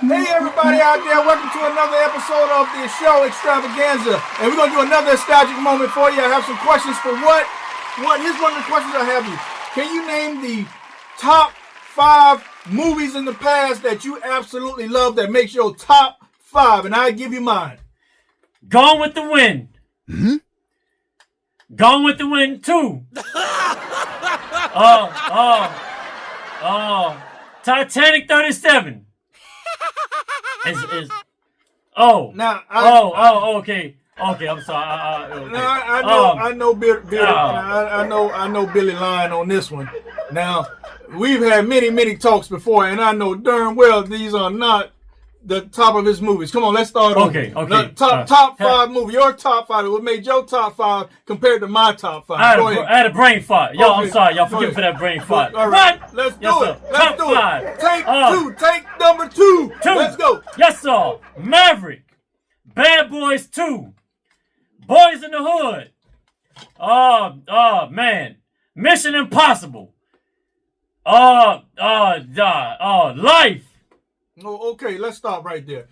Hey everybody out there, welcome to another episode of the show Extravaganza. And we're going to do another nostalgic moment for you. I have some questions for what? Here's one of the questions I have you. Can you name the top 5 movies in the past that you absolutely love that makes your top 5? And I'll give you mine. Gone with the Wind. Mm-hmm. Gone with the Wind 2. Titanic 37. Okay. I'm sorry. Okay. Now I know Billy. I know Billy lying on this one. Now we've had many talks before, and I know darn well these are not the top of his movies. Come on, let's start over. Okay. Top 5 movie. Your top 5. What made your top 5 compared to my top 5? I had a brain fart. Yo, okay. I'm sorry. Y'all forgive me for that brain fart. All right. What? Let's do it. Let's do it. Take 2. Take number 2. Let's go. Yes, sir. Maverick. Bad Boys 2. Boys in the Hood. Man. Mission Impossible. Life. Oh, okay, let's stop right there.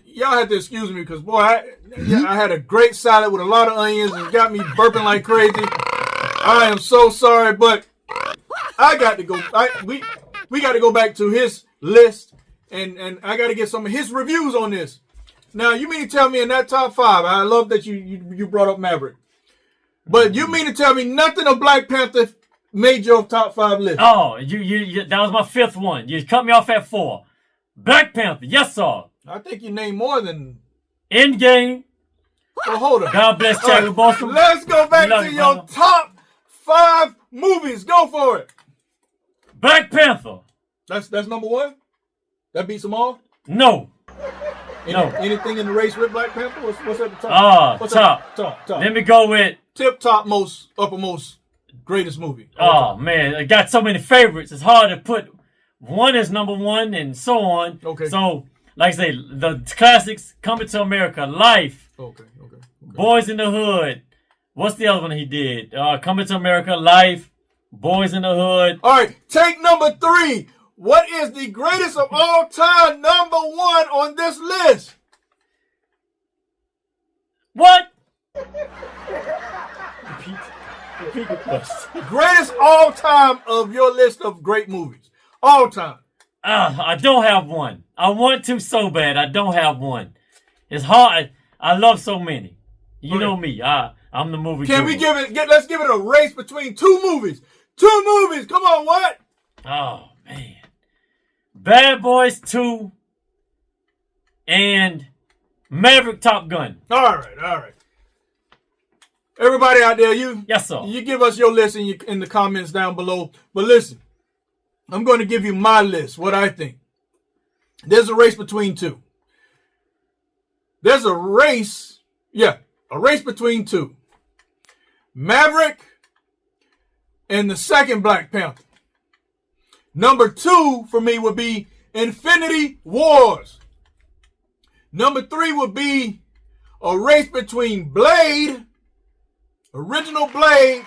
Y'all have to excuse me because, boy, I had a great salad with a lot of onions and got me burping like crazy. I am so sorry, but I got to go. We got to go back to his list, and I got to get some of his reviews on this. Now, you mean to tell me in that top 5, I love that you brought up Maverick, but you mean to tell me nothing of Black Panther made your top 5 list? Oh, you that was my 5th one. You cut me off at 4. Black Panther, yes, sir. I think you named more than Endgame. Well, hold on. God bless Chadwick Boseman. Let's go back to your top 5 movies. Go for it. Black Panther. That's number 1. That beats them all. No. Anything in the race with Black Panther? What's at the top? Top. Let me go with tip top uppermost greatest movie. Man, I got so many favorites. It's hard to put one as number 1 and so on. Okay. So, like I say, the classics: Coming to America, Life. Okay. Boys in the Hood. What's the other one he did? Coming to America, Life, Boys in the Hood. All right, take number 3. What is the greatest of all time number 1 on this list? What? Repeat the question. Greatest all time of your list of great movies. All time. I don't have one. I want to so bad. I don't have one. It's hard. I love so many. You know me. I'm the movie. Can we let's give it a race between 2 movies. 2 movies. Come on, what? Oh, man. Bad Boys 2 and Maverick Top Gun. All right. Everybody out there, yes, sir. You give us your list in the comments down below. But listen, I'm going to give you my list, what I think. There's a race between 2. There's a race between 2. Maverick and the second Black Panther. Number 2 for me would be Infinity Wars. Number 3 would be a race between Blade, original Blade,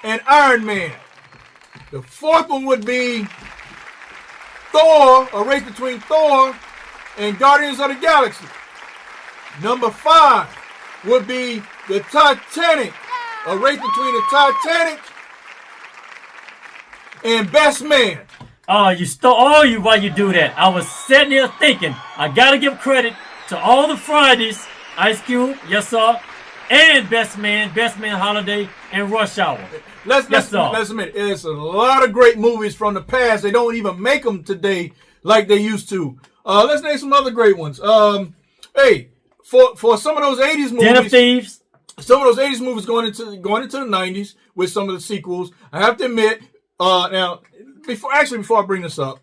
and Iron Man. The 4th one would be Thor, a race between Thor and Guardians of the Galaxy. Number 5 would be the Titanic, a race between the Titanic and Best Man. Oh, you stole all you while you do that. I was sitting here thinking, I gotta give credit to all the Fridays, Ice Cube, yes sir, and Best Man Holiday, and Rush Hour. Let's admit, it's a lot of great movies from the past. They don't even make them today like they used to. Let's name some other great ones. Hey, for some of those 80s movies, Den of Thieves. Some of those 80s movies going into the 90s with some of the sequels. I have to admit, now before I bring this up,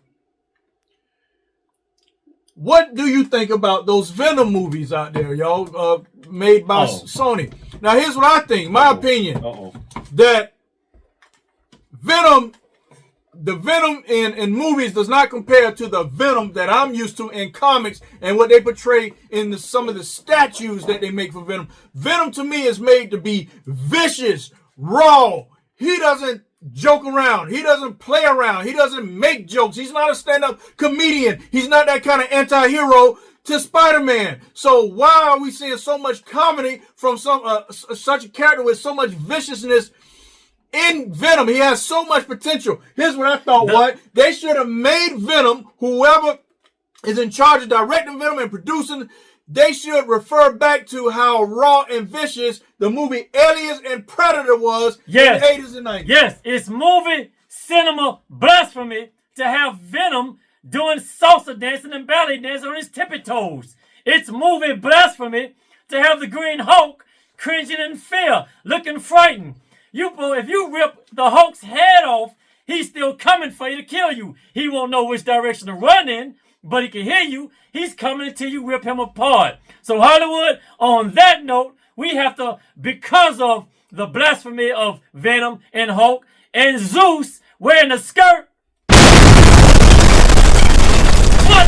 what do you think about those Venom movies out there, y'all, made by Sony? Now, here's what I think. My opinion, that the Venom in movies does not compare to the Venom that I'm used to in comics and what they portray in some of the statues that they make for Venom. Venom, to me, is made to be vicious, raw. He doesn't joke around. He doesn't play around. He doesn't make jokes. He's not a stand-up comedian. He's not that kind of anti-hero to Spider-Man. So why are we seeing so much comedy from such a character with so much viciousness in Venom? He has so much potential. Here's what I thought, they should have made Venom, whoever is in charge of directing Venom and producing, they should refer back to how raw and vicious the movie Aliens and Predator was in the 80s and 90s. Yes, it's movie cinema blasphemy to have Venom doing salsa dancing and ballet dancing on his tippy toes. It's movie blasphemy to have the Green Hulk cringing in fear, looking frightened. If you rip the Hulk's head off, he's still coming for you to kill you. He won't know which direction to run in, but he can hear you. He's coming until you rip him apart. So Hollywood, on that note, we have to, because of the blasphemy of Venom and Hulk and Zeus wearing a skirt. What?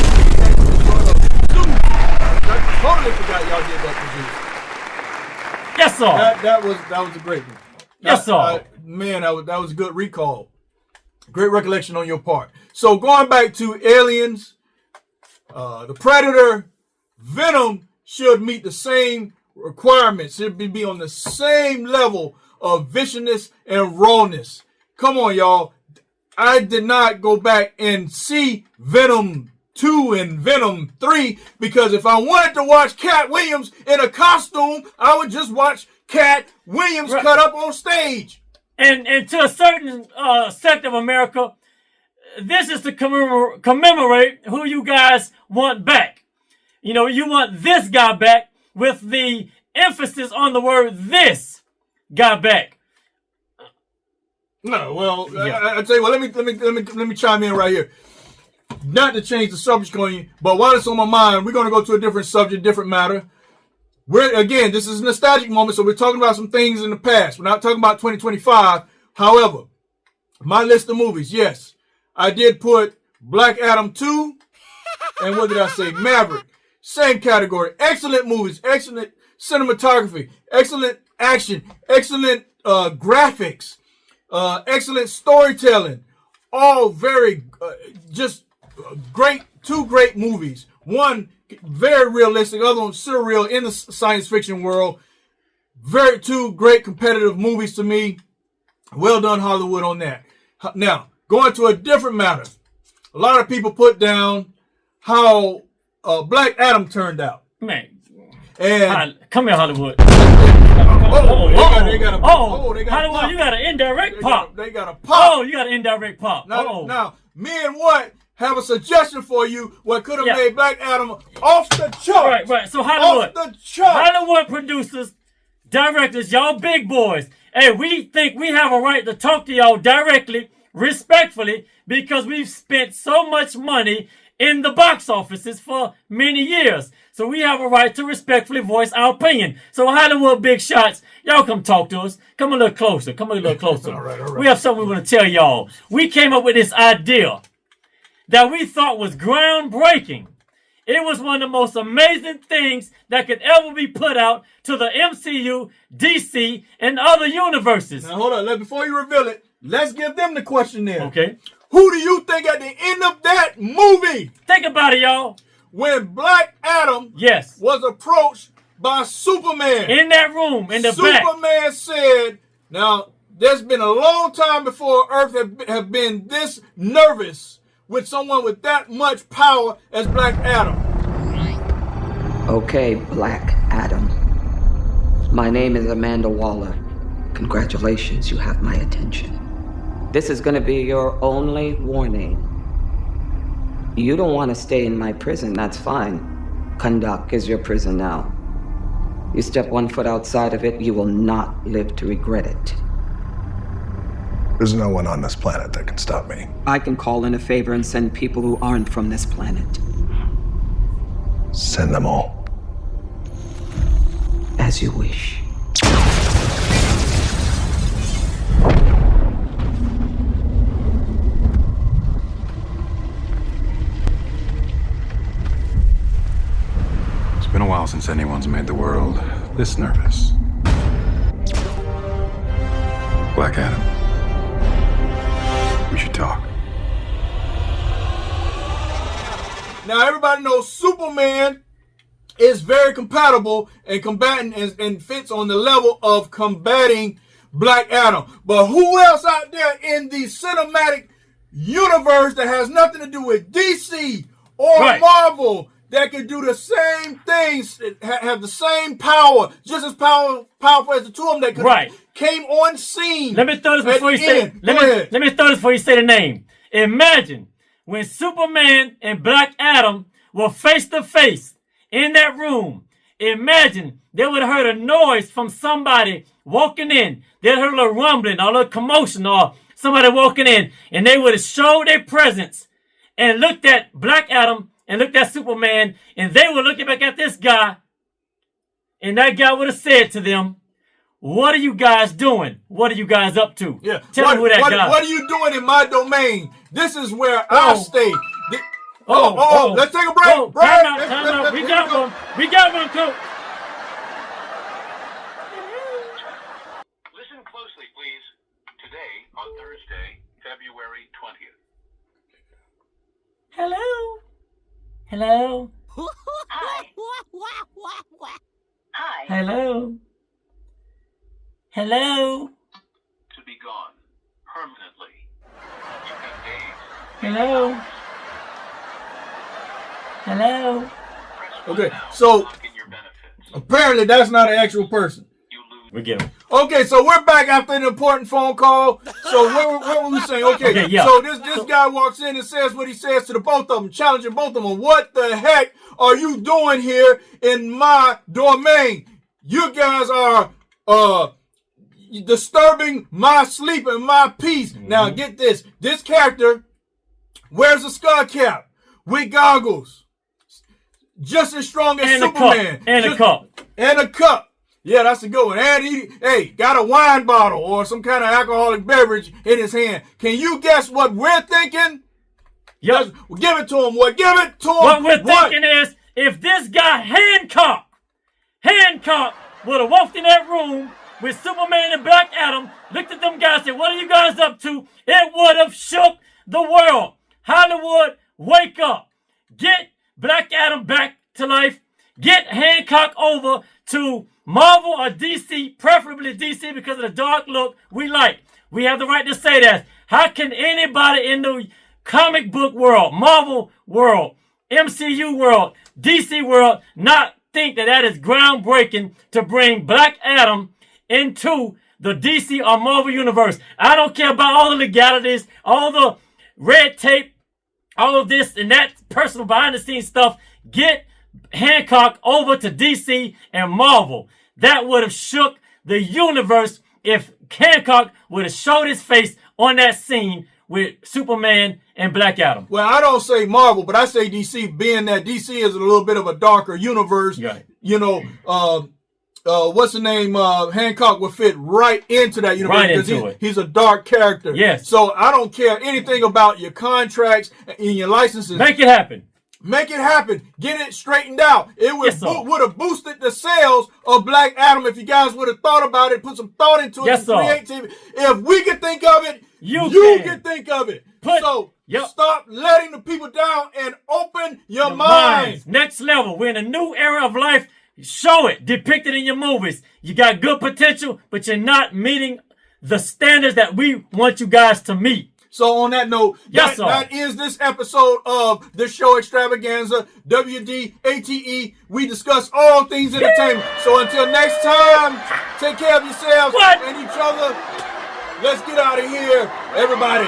I totally forgot y'all did that to Zeus. Yes, sir. That was a great one. Yes, sir. Man, that was a good recall. Great recollection on your part. So going back to Aliens, the Predator, Venom should meet the same requirements. Should be on the same level of viciousness and rawness. Come on, y'all. I did not go back and see Venom 2 and Venom 3 because if I wanted to watch Cat Williams in a costume, I would just watch Cat Williams cut up on stage. And to a certain sect of America, this is to commemorate who you guys want back. You know, you want this guy back with the emphasis on the word this guy back. No, well, I tell you what. Let me chime in right here. Not to change the subject on you, but while it's on my mind, we're going to go to a different subject, different matter. This is a nostalgic moment, so we're talking about some things in the past. We're not talking about 2025. However, my list of movies, yes, I did put Black Adam 2, and what did I say? Maverick. Same category. Excellent movies, excellent cinematography, excellent action, excellent graphics, excellent storytelling. All very great, two great movies. One very realistic, other one surreal in the science fiction world. Two great competitive movies to me. Well done, Hollywood, on that. Now, going to a different matter. A lot of people put down how Black Adam turned out. Man. And come here, Hollywood. They got a Hollywood, you got an indirect pop. They got a pop. Oh, you got an indirect pop. Now, me and what have a suggestion for you what could have made Black Adam off the chart. Right. So Hollywood. Off the chart. Hollywood producers, directors, y'all big boys. Hey, we think we have a right to talk to y'all directly, respectfully, because we've spent so much money in the box offices for many years. So we have a right to respectfully voice our opinion. So Hollywood big shots, y'all come talk to us. Come a little closer. All right. We have something we want to tell y'all. We came up with this idea that we thought was groundbreaking. It was one of the most amazing things that could ever be put out to the MCU, DC, and other universes. Now hold on. Before you reveal it, let's give them the question there. Okay. Who do you think at the end of that movie? Think about it, y'all. When Black Adam was approached by Superman. In that room, in the back. Superman said, now, there's been a long time before Earth have been this nervous with someone with that much power as Black Adam. Okay, Black Adam. My name is Amanda Waller. Congratulations, you have my attention. This is gonna be your only warning. You don't want to stay in my prison, that's fine. Kahndaq is your prison now. You step one foot outside of it, you will not live to regret it. There's no one on this planet that can stop me. I can call in a favor and send people who aren't from this planet. Send them all. As you wish. It's been a while since anyone's made the world this nervous. Black Adam. We should talk. Now, everybody knows Superman is very compatible and combating and fits on the level of combating Black Adam. But who else out there in the cinematic universe that has nothing to do with DC or Marvel that could do the same things, have the same power, just as powerful as the two of them that could came on scene? Let me throw this before you say. Let me throw this before you say the name. Imagine when Superman and Black Adam were face to face in that room. Imagine they would have heard a noise from somebody walking in. They'd heard a little rumbling or a little commotion or somebody walking in, and they would have showed their presence and looked at Black Adam and looked at Superman, and they were looking back at this guy, and that guy would have said to them, "What are you guys doing? What are you guys up to?" Yeah. Tell me who that guy. What are you doing in my domain? This is where I stay. Let's take a break. Time out. We got one, Coach. Listen closely, please. Today, on Thursday, February 20th. Hello. Hello. Hi. Hi. Hello. Hello. To be gone. Permanently. You have days. Hello. Hello. Okay, so apparently that's not an actual person. We get him. Okay, so we're back after an important phone call. So where were we saying? Okay, yeah. So this guy walks in and says what he says to the both of them, challenging both of them. What the heck are you doing here in my domain? You guys are disturbing my sleep and my peace. Mm-hmm. Now get this. This character wears a skull cap with goggles. Just as strong as Superman. And a cup. Yeah, that's a good one. And he, got a wine bottle or some kind of alcoholic beverage in his hand. Can you guess what we're thinking? Yep. Give it to him, boy. Give it to him. What we're thinking is, if this guy Hancock would have walked in that room with Superman and Black Adam, looked at them guys and said, "What are you guys up to?" It would have shook the world. Hollywood, wake up. Get Black Adam back to life. Get Hancock over to Marvel or DC, preferably DC because of the dark look we like. We have the right to say that. How can anybody in the comic book world, Marvel world, MCU world, DC world not think that is groundbreaking to bring Black Adam into the DC or Marvel universe? I don't care about all the legalities, all the red tape, all of this and that personal behind the scenes stuff. Get Hancock over to DC and Marvel. That would have shook the universe if Hancock would have showed his face on that scene with Superman and Black Adam. Well, I don't say Marvel, but I say DC, being that DC is a little bit of a darker universe. Right. You know, what's the name? Hancock would fit right into that universe because he's a dark character. Yes. So I don't care anything about your contracts and your licenses. Make it happen. Make it happen. Get it straightened out. It would have boosted the sales of Black Adam if you guys would have thought about it, put some thought into it, yes, creativity. If we can think of it, you can think of it. Stop letting the people down and open your minds. Next level. We're in a new era of life. Show it. Depict it in your movies. You got good potential, but you're not meeting the standards that we want you guys to meet. So on that note, that is this episode of the show Extravaganza, WDATE. We discuss all things entertainment. So until next time, take care of yourselves and each other. Let's get out of here, everybody.